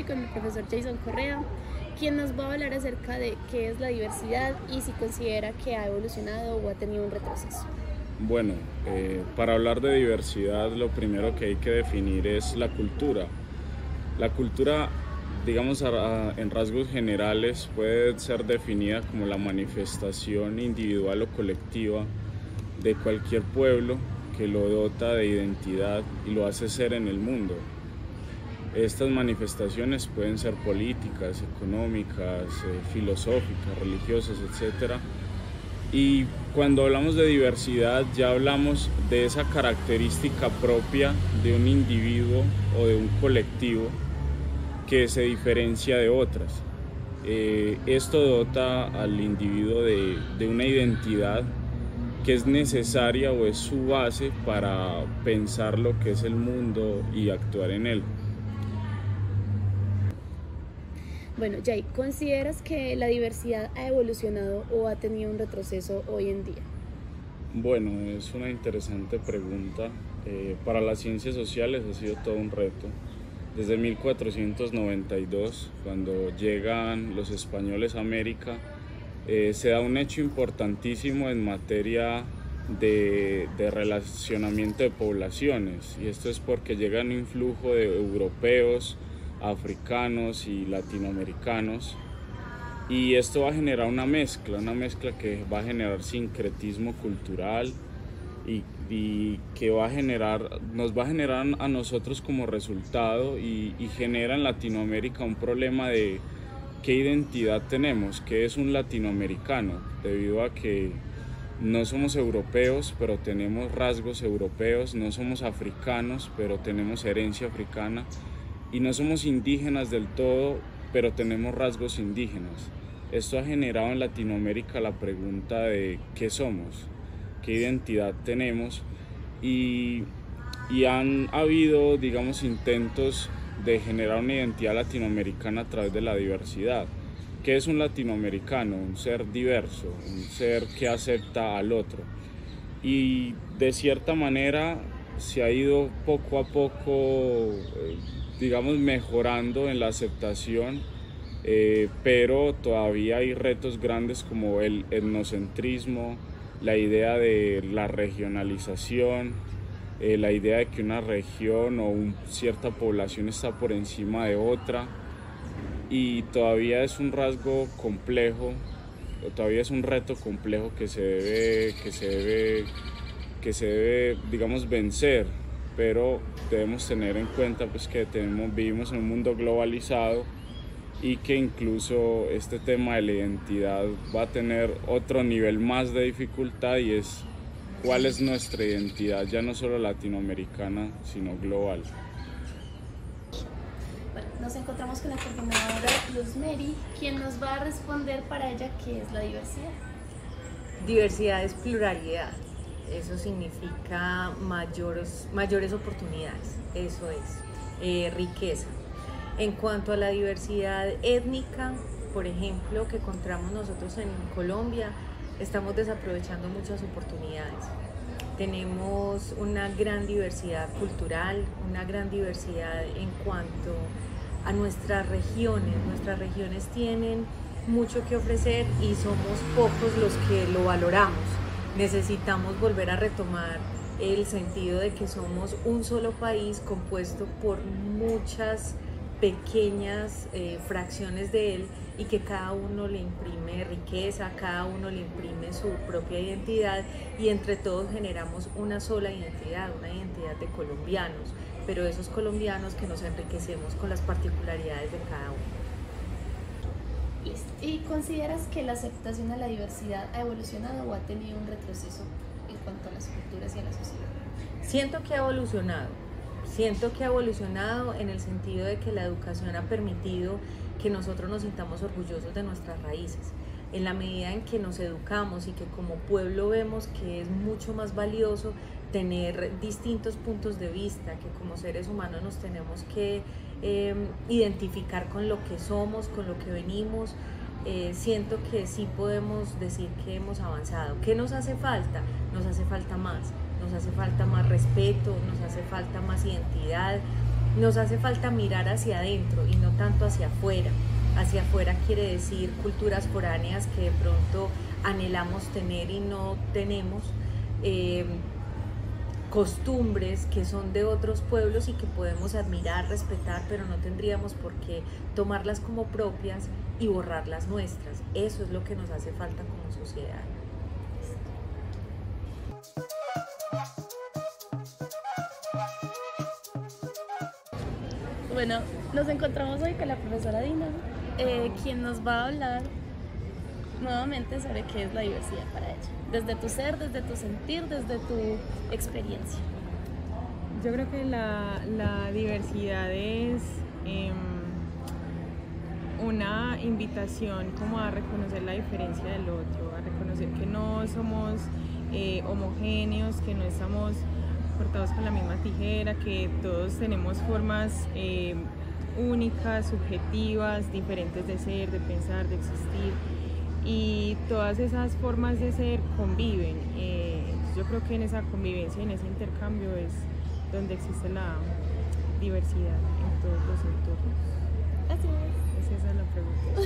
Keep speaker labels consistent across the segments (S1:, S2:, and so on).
S1: Con el profesor Jason Correa, quien nos va a hablar acerca de qué es la diversidad y si considera que ha evolucionado o ha tenido un retroceso.
S2: Bueno, para hablar de diversidad lo primero que hay que definir es la cultura. La cultura, digamos en rasgos generales, puede ser definida como la manifestación individual o colectiva de cualquier pueblo que lo dota de identidad y lo hace ser en el mundo. Estas manifestaciones pueden ser políticas, económicas, filosóficas, religiosas, etc. Y cuando hablamos de diversidad ya hablamos de esa característica propia de un individuo o de un colectivo que se diferencia de otras. Esto dota al individuo de una identidad que es necesaria o es su base para pensar lo que es el mundo y actuar en él.
S1: Bueno, Jay, ¿consideras que la diversidad ha evolucionado o ha tenido un retroceso hoy en día?
S2: Bueno, es una interesante pregunta. Para las ciencias sociales ha sido todo un reto. Desde 1492, cuando llegan los españoles a América, se da un hecho importantísimo en materia de relacionamiento de poblaciones, y esto es porque llega un influjo de europeos, africanos y latinoamericanos, y esto va a generar una mezcla que va a generar sincretismo cultural y que nos va a generar a nosotros como resultado y genera en Latinoamérica un problema de qué identidad tenemos, qué es un latinoamericano, debido a que no somos europeos pero tenemos rasgos europeos, no somos africanos pero tenemos herencia africana, y no somos indígenas del todo, pero tenemos rasgos indígenas. Esto ha generado en Latinoamérica la pregunta de qué somos, qué identidad tenemos, y han habido, digamos, intentos de generar una identidad latinoamericana a través de la diversidad. ¿Qué es un latinoamericano? Un ser diverso, un ser que acepta al otro. Y de cierta manera se ha ido poco a poco digamos mejorando en la aceptación, pero todavía hay retos grandes como el etnocentrismo, la idea de la regionalización, la idea de que una región o cierta población está por encima de otra, y todavía es un rasgo complejo, todavía es un reto complejo que se debe digamos vencer, pero debemos tener en cuenta pues que vivimos en un mundo globalizado y que incluso este tema de la identidad va a tener otro nivel más de dificultad, y es cuál es nuestra identidad, ya no solo latinoamericana sino global.
S1: Bueno, nos encontramos con la coordinadora Luz Mary, quien nos va a responder para ella qué es la diversidad.
S3: Diversidad es pluralidad. Eso significa mayores oportunidades, eso es riqueza. En cuanto a la diversidad étnica, por ejemplo, que encontramos nosotros en Colombia, estamos desaprovechando muchas oportunidades. Tenemos una gran diversidad cultural, una gran diversidad en cuanto a nuestras regiones. Nuestras regiones tienen mucho que ofrecer y somos pocos los que lo valoramos. Necesitamos volver a retomar el sentido de que somos un solo país compuesto por muchas pequeñas fracciones de él, y que cada uno le imprime riqueza, cada uno le imprime su propia identidad, y entre todos generamos una sola identidad, una identidad de colombianos, pero esos colombianos que nos enriquecemos con las particularidades de cada uno.
S1: ¿Y consideras que la aceptación a la diversidad ha evolucionado o ha tenido un retroceso en cuanto a las culturas y a la sociedad?
S3: Siento que ha evolucionado en el sentido de que la educación ha permitido que nosotros nos sintamos orgullosos de nuestras raíces. En la medida en que nos educamos y que como pueblo vemos que es mucho más valioso tener distintos puntos de vista, que como seres humanos nos tenemos que identificar con lo que somos, con lo que venimos. Siento que sí podemos decir que hemos avanzado. ¿Qué nos hace falta? Nos hace falta más respeto, nos hace falta más identidad, nos hace falta mirar hacia adentro y no tanto hacia afuera. Hacia afuera quiere decir culturas foráneas que de pronto anhelamos tener y no tenemos, costumbres que son de otros pueblos y que podemos admirar, respetar, pero no tendríamos por qué tomarlas como propias y borrar las nuestras. Eso es lo que nos hace falta como sociedad.
S1: Bueno, nos encontramos hoy con la profesora Dina, quien nos va a hablar nuevamente sobre qué es la diversidad para ella, desde tu ser, desde tu sentir, desde tu experiencia.
S4: Yo creo que la diversidad es una invitación como a reconocer la diferencia del otro, a reconocer que no somos homogéneos, que no estamos cortados con la misma tijera, que todos tenemos formas únicas, subjetivas, diferentes de ser, de pensar, de existir, y todas esas formas de ser conviven. Yo creo que en esa convivencia, en ese intercambio es donde existe la diversidad en todos los entornos.
S1: Así es.
S4: Esa es la pregunta.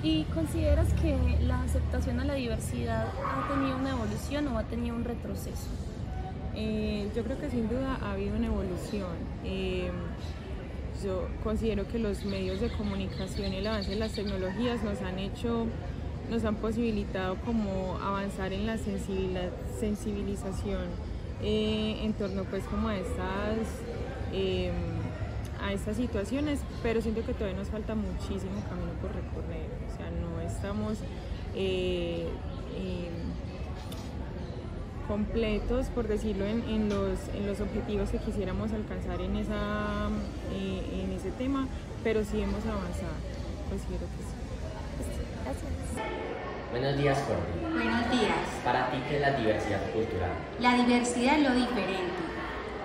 S1: ¿Y consideras que la aceptación a la diversidad ha tenido una evolución o ha tenido un retroceso?
S4: Yo creo que sin duda ha habido una evolución. Yo considero que los medios de comunicación y el avance de las tecnologías nos han posibilitado como avanzar en la sensibilización en torno pues como a estas situaciones, pero siento que todavía nos falta muchísimo camino por recorrer. O sea, no estamos completos, por decirlo, en los objetivos que quisiéramos alcanzar en ese tema, pero sí hemos avanzado, considero que sí.
S1: Gracias.
S5: Buenos días, Jorge.
S6: Buenos días.
S5: Para ti, ¿qué es la diversidad cultural?
S6: La diversidad es lo diferente.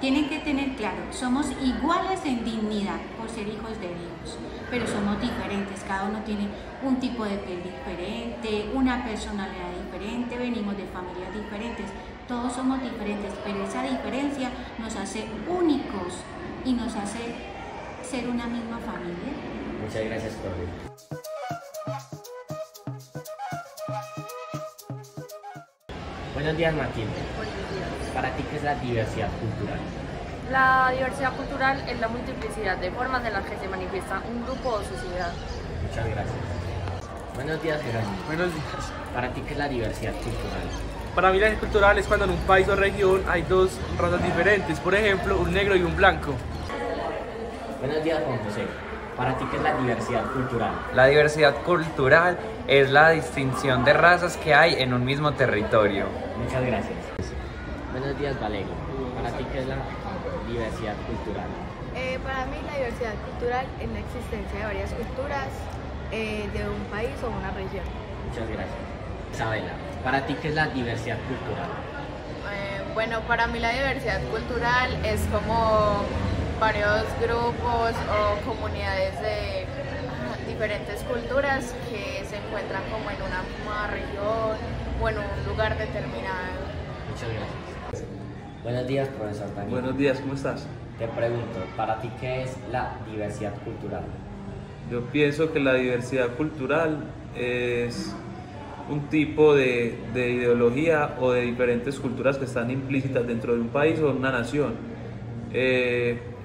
S6: Tienen que tener claro, somos iguales en dignidad por ser hijos de Dios, pero somos diferentes, cada uno tiene un tipo de piel diferente, una personalidad diferente, venimos de familias diferentes, todos somos diferentes, pero esa diferencia nos hace únicos y nos hace ser una misma familia.
S5: Muchas gracias, Jorge. Buenos días, Matilde.
S7: Buenos días.
S5: Para ti, ¿qué es la diversidad cultural?
S7: La diversidad cultural es la multiplicidad de formas en las que se manifiesta un grupo o sociedad.
S5: Muchas gracias. Buenos días, Jerónimo.
S8: Buenos días.
S5: Para ti, ¿qué es la diversidad cultural?
S8: Para mí la diversidad cultural es cuando en un país o región hay dos razas diferentes, por ejemplo, un negro y un blanco.
S5: Buenos días, Juan José. Para ti, ¿qué es la diversidad cultural?
S9: La diversidad cultural es la distinción de razas que hay en un mismo territorio.
S5: Muchas gracias. Buenos días, Valeria. Para ti, ¿qué es la diversidad cultural?
S10: Para mí la diversidad cultural es la existencia de varias culturas de un país o una región.
S5: Muchas gracias. Isabela, ¿para ti qué es la diversidad cultural?
S11: Bueno, para mí la diversidad cultural es como varios grupos o comunidades de diferentes culturas que se encuentran como en una misma región o en un lugar determinado.
S5: Muchas gracias. Buenos días, profesor Daniel.
S8: Buenos días, ¿cómo estás?
S5: Te pregunto, ¿para ti qué es la diversidad cultural?
S8: Yo pienso que la diversidad cultural es un tipo de ideología o de diferentes culturas que están implícitas dentro de un país o una nación.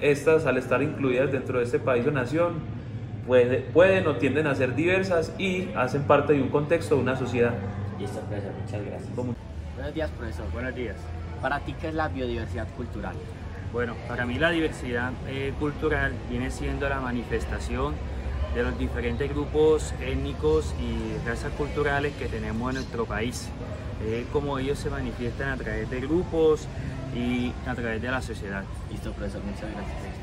S8: Estas, al estar incluidas dentro de este país o nación, pueden o tienden a ser diversas y hacen parte de un contexto, de una sociedad.
S5: Listo, profesor, muchas gracias.
S12: Buenos días, profesor.
S13: Buenos días.
S12: ¿Para ti qué es la biodiversidad cultural?
S13: Bueno, para mí la diversidad cultural viene siendo la manifestación de los diferentes grupos étnicos y razas culturales que tenemos en nuestro país. Cómo ellos se manifiestan a través de grupos y a través de la sociedad.
S12: Listo, profesor, muchas gracias.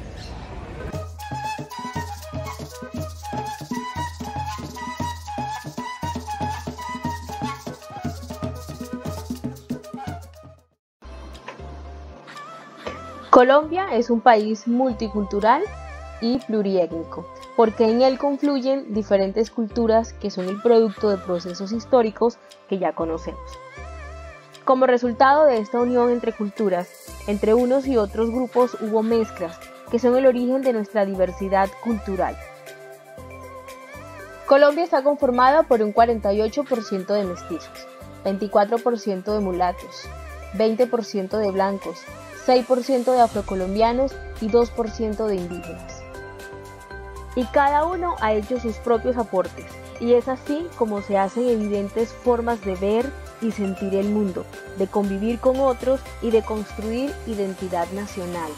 S14: Colombia es un país multicultural y pluriétnico, porque en él confluyen diferentes culturas que son el producto de procesos históricos que ya conocemos. Como resultado de esta unión entre culturas, entre unos y otros grupos hubo mezclas, que son el origen de nuestra diversidad cultural. Colombia está conformada por un 48% de mestizos, 24% de mulatos, 20% de blancos, 6% de afrocolombianos y 2% de indígenas. Y cada uno ha hecho sus propios aportes, y es así como se hacen evidentes formas de ver y sentir el mundo, de convivir con otros y de construir identidad nacional.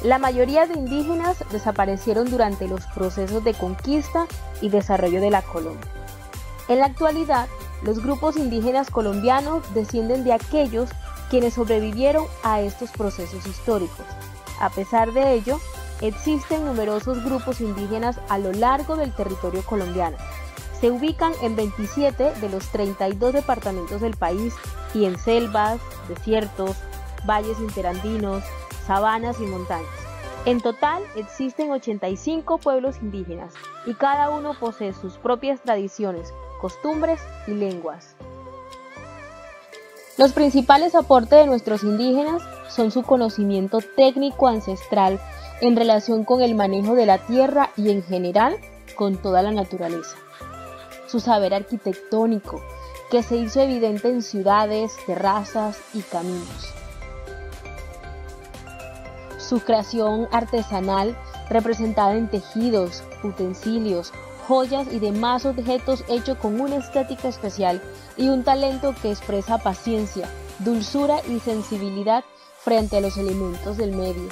S14: La mayoría de indígenas desaparecieron durante los procesos de conquista y desarrollo de la colonia. En la actualidad, los grupos indígenas colombianos descienden de aquellos quienes sobrevivieron a estos procesos históricos. A pesar de ello, existen numerosos grupos indígenas a lo largo del territorio colombiano. Se ubican en 27 de los 32 departamentos del país y en selvas, desiertos, valles interandinos, sabanas y montañas. En total existen 85 pueblos indígenas y cada uno posee sus propias tradiciones, costumbres y lenguas. Los principales aportes de nuestros indígenas son su conocimiento técnico ancestral en relación con el manejo de la tierra y en general con toda la naturaleza. Su saber arquitectónico, que se hizo evidente en ciudades, terrazas y caminos. Su creación artesanal representada en tejidos, utensilios, joyas y demás objetos hechos con una estética especial y un talento que expresa paciencia, dulzura y sensibilidad frente a los elementos del medio.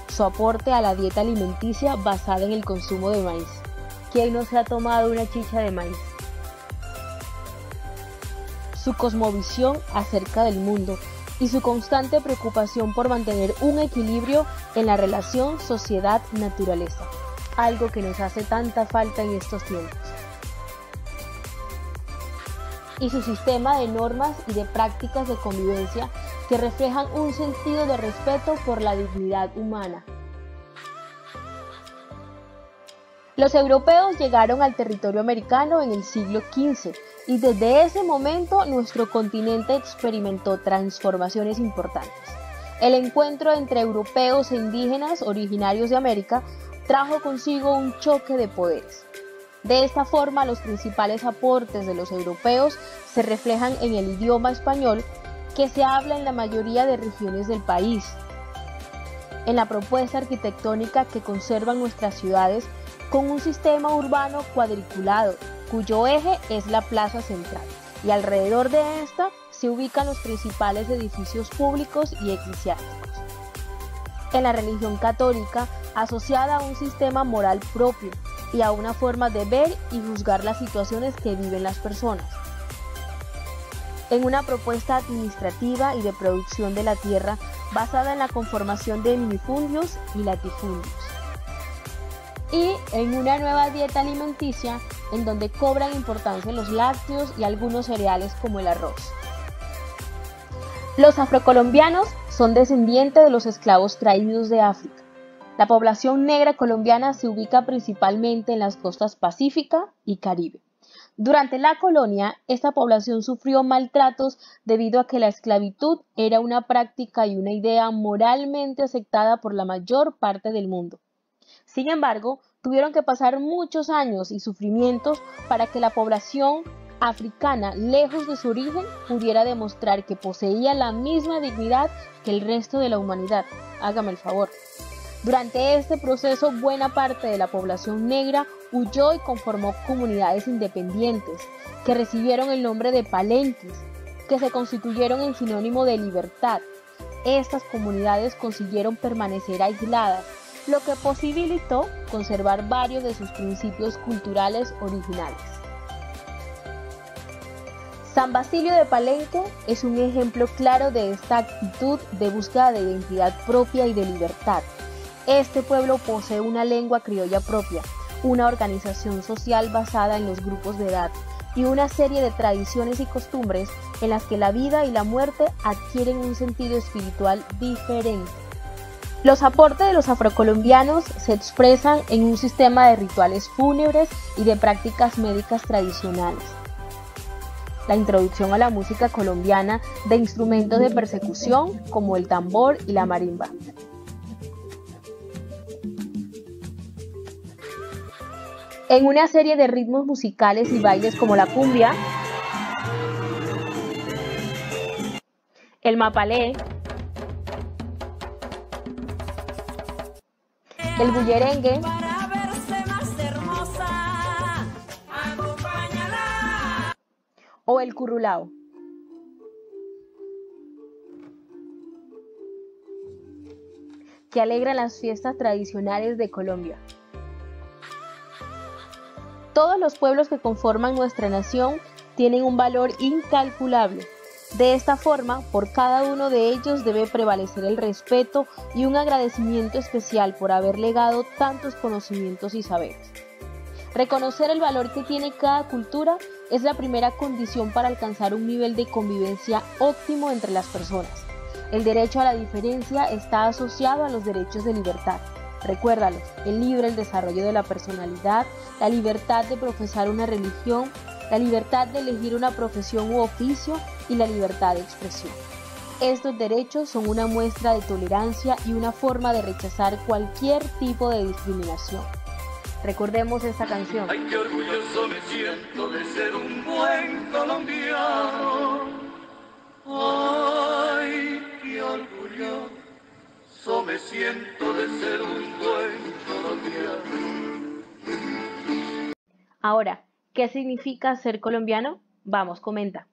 S14: Su aporte a la dieta alimenticia basada en el consumo de maíz. ¿Quién no se ha tomado una chicha de maíz? Su cosmovisión acerca del mundo y su constante preocupación por mantener un equilibrio en la relación sociedad-naturaleza, algo que nos hace tanta falta en estos tiempos. Y su sistema de normas y de prácticas de convivencia que reflejan un sentido de respeto por la dignidad humana. Los europeos llegaron al territorio americano en el siglo XV y desde ese momento nuestro continente experimentó transformaciones importantes. El encuentro entre europeos e indígenas originarios de América trajo consigo un choque de poderes. De esta forma, los principales aportes de los europeos se reflejan en el idioma español que se habla en la mayoría de regiones del país, en la propuesta arquitectónica que conservan nuestras ciudades con un sistema urbano cuadriculado, cuyo eje es la plaza central, y alrededor de esta se ubican los principales edificios públicos y eclesiásticos. En la religión católica, asociada a un sistema moral propio y a una forma de ver y juzgar las situaciones que viven las personas. En una propuesta administrativa y de producción de la tierra basada en la conformación de minifundios y latifundios. Y en una nueva dieta alimenticia en donde cobran importancia los lácteos y algunos cereales como el arroz. Los afrocolombianos son descendientes de los esclavos traídos de África. La población negra colombiana se ubica principalmente en las costas Pacífica y Caribe. Durante la colonia, esta población sufrió maltratos debido a que la esclavitud era una práctica y una idea moralmente aceptada por la mayor parte del mundo. Sin embargo, tuvieron que pasar muchos años y sufrimientos para que la población africana, lejos de su origen, pudiera demostrar que poseía la misma dignidad que el resto de la humanidad. Hágame el favor. Durante este proceso, buena parte de la población negra huyó y conformó comunidades independientes, que recibieron el nombre de palenques, que se constituyeron en sinónimo de libertad. Estas comunidades consiguieron permanecer aisladas, lo que posibilitó conservar varios de sus principios culturales originales. San Basilio de Palenque es un ejemplo claro de esta actitud de búsqueda de identidad propia y de libertad. Este pueblo posee una lengua criolla propia, una organización social basada en los grupos de edad y una serie de tradiciones y costumbres en las que la vida y la muerte adquieren un sentido espiritual diferente. Los aportes de los afrocolombianos se expresan en un sistema de rituales fúnebres y de prácticas médicas tradicionales. La introducción a la música colombiana de instrumentos de percusión como el tambor y la marimba. En una serie de ritmos musicales y bailes como la cumbia, el mapalé, el bullerengue, o el currulao. Que alegran las fiestas tradicionales de Colombia. Todos los pueblos que conforman nuestra nación tienen un valor incalculable. De esta forma, por cada uno de ellos debe prevalecer el respeto y un agradecimiento especial por haber legado tantos conocimientos y saberes. Reconocer el valor que tiene cada cultura es la primera condición para alcanzar un nivel de convivencia óptimo entre las personas. El derecho a la diferencia está asociado a los derechos de libertad. Recuérdalos, el libre desarrollo de la personalidad, la libertad de profesar una religión, la libertad de elegir una profesión u oficio y la libertad de expresión. Estos derechos son una muestra de tolerancia y una forma de rechazar cualquier tipo de discriminación. Recordemos esta canción.
S15: Ay, qué orgulloso me siento de ser un buen colombiano. Ay, qué orgulloso me siento de ser un buen colombiano.
S14: Ahora, ¿qué significa ser colombiano? Vamos, comenta.